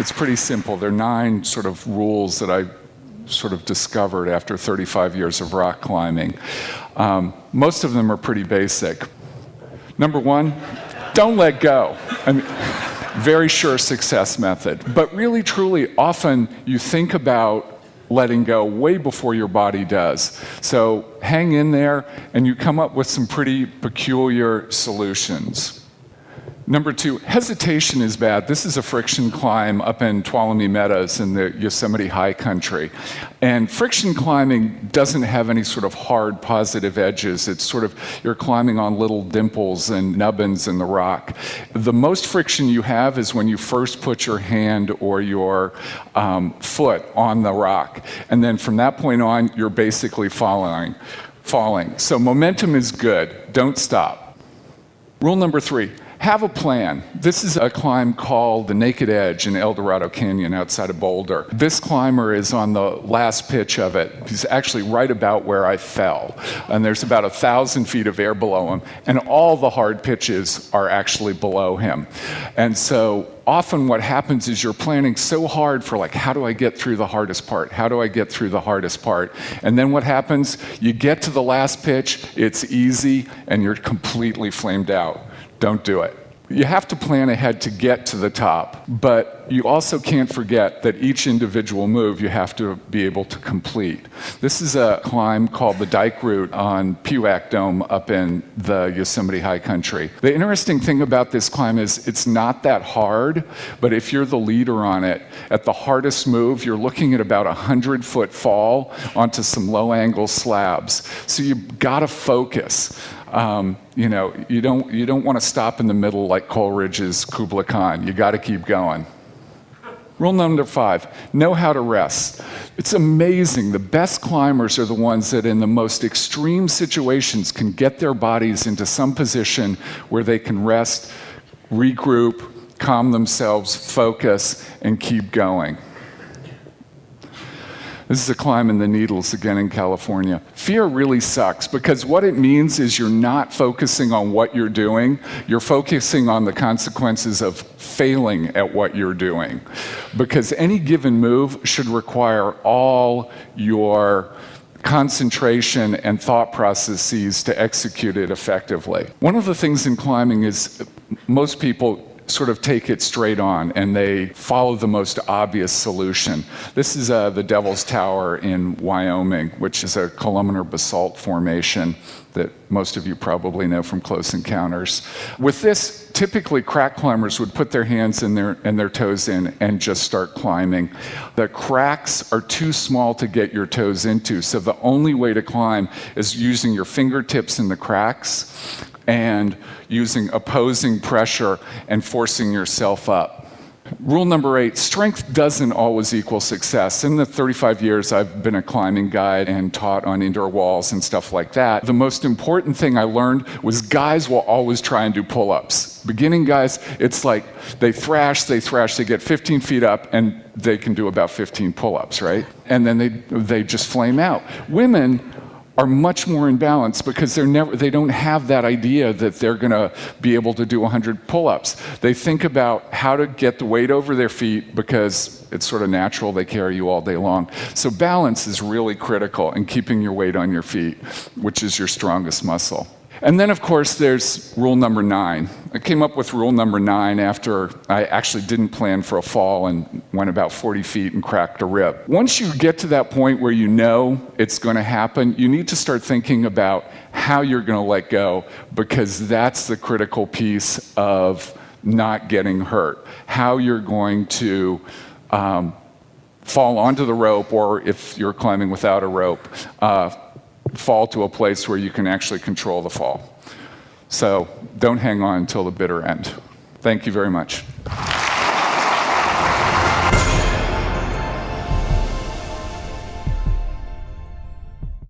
It's pretty simple. There are 9 sort of rules that I sort of discovered after 35 years of rock climbing. Most of them are pretty basic. Number 1, don't let go. I mean, very sure success method. But really, truly, often you think about letting go way before your body does. So hang in there, and you come up with some pretty peculiar solutions. Number 2, hesitation is bad. This is a friction climb up in Tuolumne Meadows in the Yosemite High Country. And friction climbing doesn't have any sort of hard positive edges. It's sort of, you're climbing on little dimples and nubbins in the rock. The most friction you have is when you first put your hand or your foot on the rock. And then from that point on, you're basically falling. So momentum is good. Don't stop. Rule number 3. Have a plan. This is a climb called the Naked Edge in El Dorado Canyon outside of Boulder. This climber is on the last pitch of it. He's actually right about where I fell. And there's about 1,000 feet of air below him. And all the hard pitches are actually below him. And so often what happens is you're planning so hard for, like, how do I get through the hardest part? How do I get through the hardest part? And then what happens? You get to the last pitch, it's easy, and you're completely flamed out. Don't do it. You have to plan ahead to get to the top, but you also can't forget that each individual move you have to be able to complete. This is a climb called the Dike Route on Pewak Dome up in the Yosemite High Country. The interesting thing about this climb is it's not that hard, but if you're the leader on it, at the hardest move, you're looking at about 100-foot fall onto some low-angle slabs. So you've got to focus. You don't want to stop in the middle like Coleridge's Kubla Khan. You got to keep going. Rule number 5, know how to rest. It's amazing. The best climbers are the ones that in the most extreme situations can get their bodies into some position where they can rest, regroup, calm themselves, focus, and keep going. This is a climb in the Needles again in California. Fear really sucks because what it means is you're not focusing on what you're doing, you're focusing on the consequences of failing at what you're doing. Because any given move should require all your concentration and thought processes to execute it effectively. One of the things in climbing is most people sort of take it straight on and they follow the most obvious solution. This is the Devil's Tower in Wyoming, which is a columnar basalt formation that most of you probably know from Close Encounters. With this, typically crack climbers would put their hands and their toes in and just start climbing. The cracks are too small to get your toes into, so the only way to climb is using your fingertips in the cracks and using opposing pressure and forcing yourself up. Rule number 8, strength doesn't always equal success. In the 35 years I've been a climbing guide and taught on indoor walls and stuff like that, the most important thing I learned was guys will always try and do pull-ups. Beginning guys, it's like they thrash, they get 15 feet up and they can do about 15 pull-ups, right? And then they just flame out. Women are much more in balance because they don't have that idea that they're going to be able to do 100 pull-ups. They think about how to get the weight over their feet because it's sort of natural, they carry you all day long. So balance is really critical in keeping your weight on your feet, which is your strongest muscle. And then, of course, there's rule number 9. I came up with rule number 9 after I actually didn't plan for a fall and went about 40 feet and cracked a rib. Once you get to that point where you know it's going to happen, you need to start thinking about how you're going to let go, because that's the critical piece of not getting hurt. How you're going to fall onto the rope, or if you're climbing without a rope, fall to a place where you can actually control the fall. So don't hang on until the bitter end. Thank you very much.